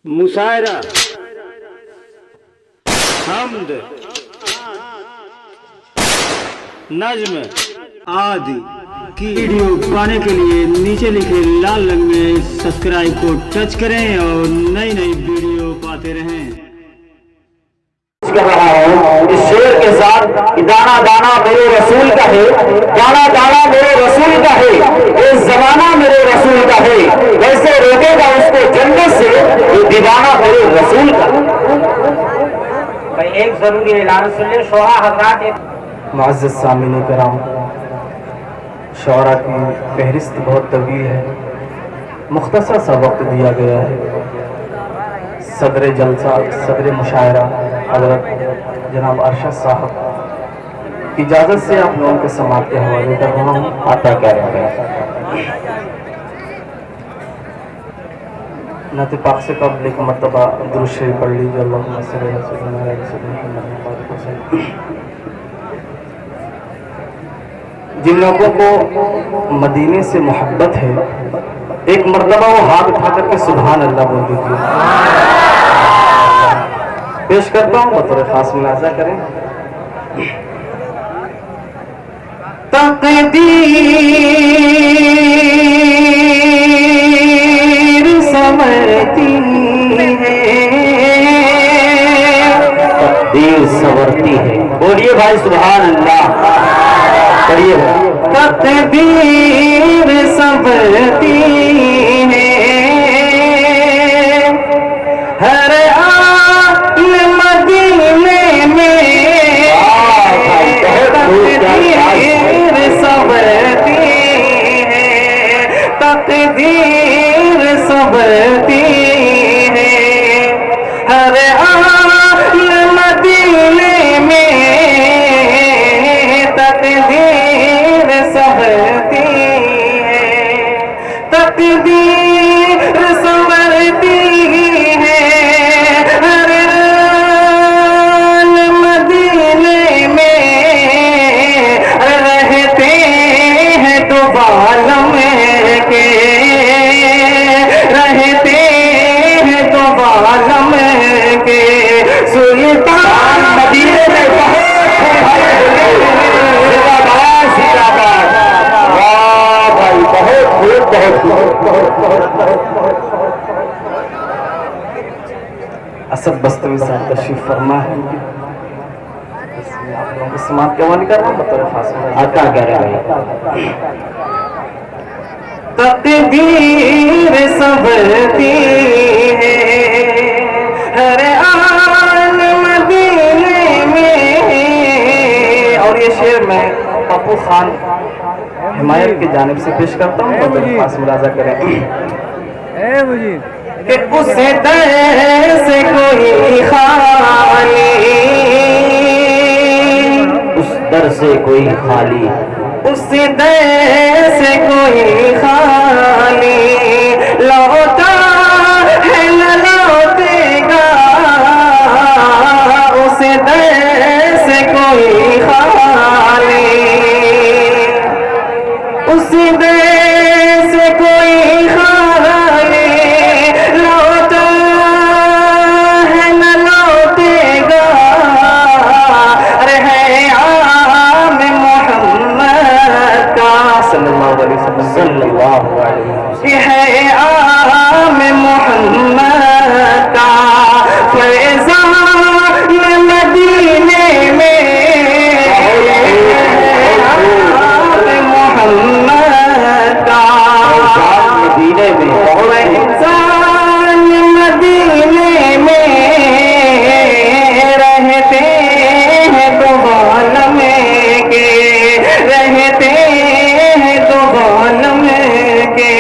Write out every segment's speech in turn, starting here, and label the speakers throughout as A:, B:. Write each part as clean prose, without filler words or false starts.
A: मुशायरा, हम्द, नज्म आदि की वीडियो पाने के लिए नीचे लिखे लाल रंग में सब्सक्राइब को टच करें और नई नई वीडियो पाते रहें।
B: कर रहा हूँ इस शेर के साथ कि दाना दाना मेरे रसूल का है, दाना दाना मेरे रसूल का है, ये जमाना मेरे रसूल का है, वैसे रोकेगा उसको जन्नत से ये दीवाना मेरे रसूल का। भाई एक जरूरी ऐलान सुन ले शोहा हजरात।
C: मुअज़्ज़ज़ सामीन कराम, शौरा की फहरिस्त बहुत तवील है, मुख्तसर सा वक्त दिया गया है। सदर जलसा सदर मुशायरा हज़रत जनाब अरशद साहब की इजाज़त से आप लोगों के समात के हवाले कर रहा हूँ। आता क्या रहे नाते पाक से कबल एक मरतबा दुरूद शरीफ पढ़ लीजिए। अल्लाहुम्मा सल्ली अला सय्यिदिना मुहम्मद। जिन लोगों को मदीने से मोहब्बत है, एक मरतबा वो हाथ उठा करके सुभान अल्लाह बोल दीजिए। पेश करता हूँ, बतौर खास मुलाजा करें। तकदीर संवरती है,
B: तकदीर संवरती है। बोलिए भाई सुभान अल्लाह, करिए भाई।
C: तकदीर संवरती है, हर तकदीर संवरती है, हर आल मदीने में तकदीर संवरती है, तकदीर संवरती है, हर आल मदीने में रहते हैं तो बालम के, रहते हैं तो बालम के सुल्तान मदीने में असद बस्तवी साहब तशरीफ फरमा है। आप लोगों को समात के हवाले कर रहा हूँ बतौर खास।
B: आता क्या रहे भाई।
C: तकदीर संवरती है, हर आल मदीने में। और ये शेर मैं पप्पू खान हिमायत की जानिब से पेश करता हूँ, तो खास मुलाजा करें कि उस दर से कोई खाली,
B: उस दर से कोई खाली,
C: उस दर से कोई खाली लौटा है न लौटेगा, उस दर से कोई खाली, उस दर से कोई खाली लौटा है न लौटेगा। अरे है आम मोहम्मद का सल्लल्लाहु अलैहि वसल्लम,
B: सल्लल्लाहु अलैहि वसल्लम।
C: ये है आम मोहम्मद का फैज़ान मदीने में, आम मोहम्मद का
B: मदीने में,
C: फैज़ान मदीने में रहते हैं तो बालम के, रहते हैं तो बालम के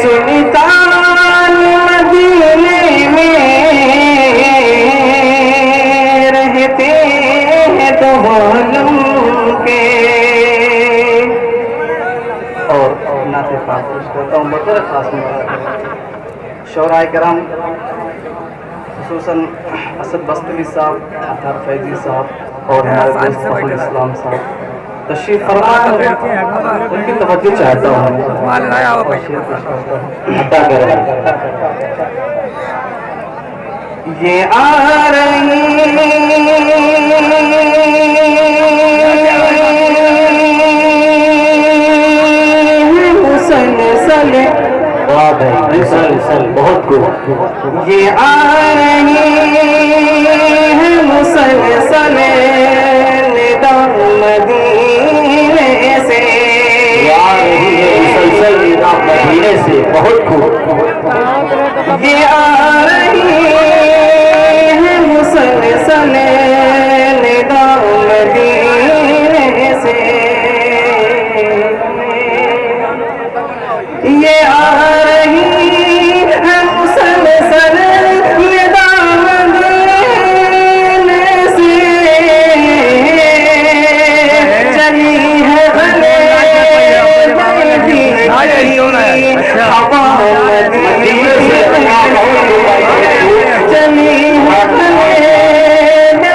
C: सुल्तान मदीने में रहते हैं तो बालम के। और नाते पाक पेश करता हूँ बतौर खास में। शौराए कराम खुसूसन असद बस्तवी साहब, अतार फैजी साहब और हमारे दोस्त फखरुल इस्लाम साहब तशरीफ फरमा कर उनकी तवज्जो चाहता हूँ।
B: अता करें।
C: یہ آ رہی مسلسل، مسلسل بہت خوب، یہ آ رہی ہے مسلسل ندا مدینے سے، یہ آ رہی ہے مسلسل ندا مدینے سے، بہت خوب، یہ آ رہی ہے مسلسل ندا مدینے سے، یہ آ رہی ہے مسلسل ندا مدینے سے، چلی ہے بھلے ہوا مدینے سے، چلی ہے بھلے ہوا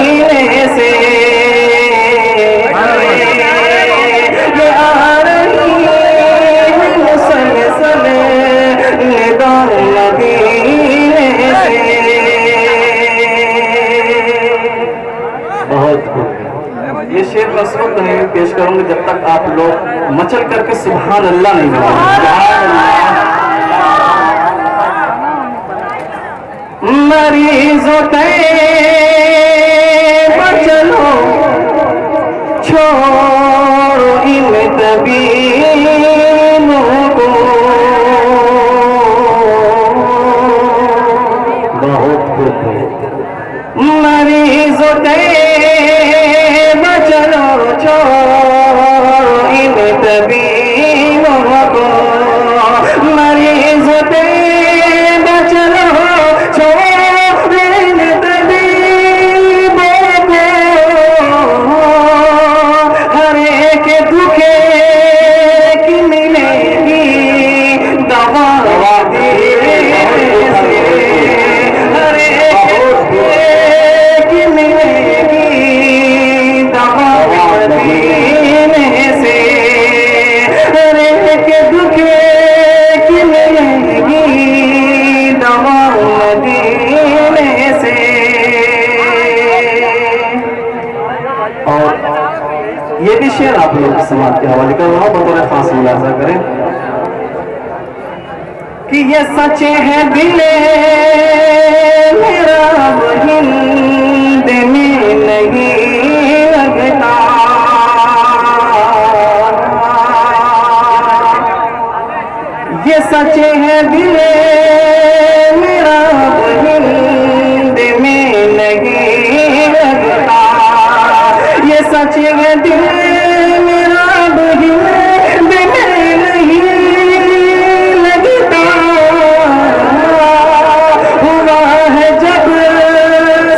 C: مدینے سے، یہ شعر میں اس وقت نہیں پیش کروں گا جب تک آپ لوگ مچل کر کے سبحان اللہ نہیں بولیں گے۔ مریضوں چلو چھوڑو ان طبیبوں کو، بہت خوب، مریضوں چلو چھوڑو ان طبیبوں کو، مریضوں چلو چھوڑو ان طبیبوں کو، ہر ایک دکھے کی ملے گی دوا دینے سے، ہر ایک کی ملے گی دوا دینے سے، ہر ایک دکھے کی ملے گی دوا دینے سے۔ اور یہ بھی شعر آپ لوگ سماعت کے حوالے کر رہا ہوں، بطور خاص ملاحظہ کریں کہ یہ سچ ہے دل میرا ہند میں نہیں لگتا، یہ سچ ہے دل میرا ہند میں نہیں لگتا، یہ سچ ہے دل میرا ہند میں نہیں لگتا، ہوا ہے جب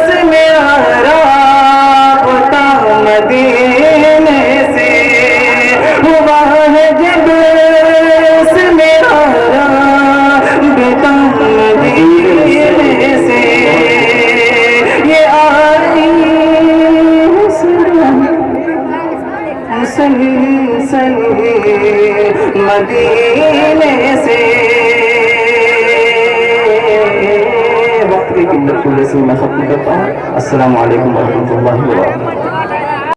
C: سے میرا رابطہ مدینے سے، ہوا ہے جب سے میرا رابطہ مدینے سے، یہ آئی مسلسل مدینے سے۔ وقت کی قلت کی وجہ سے میں ختم کرتا ہوں۔ السلام علیکم ورحمۃ اللہ وبرکاتہ۔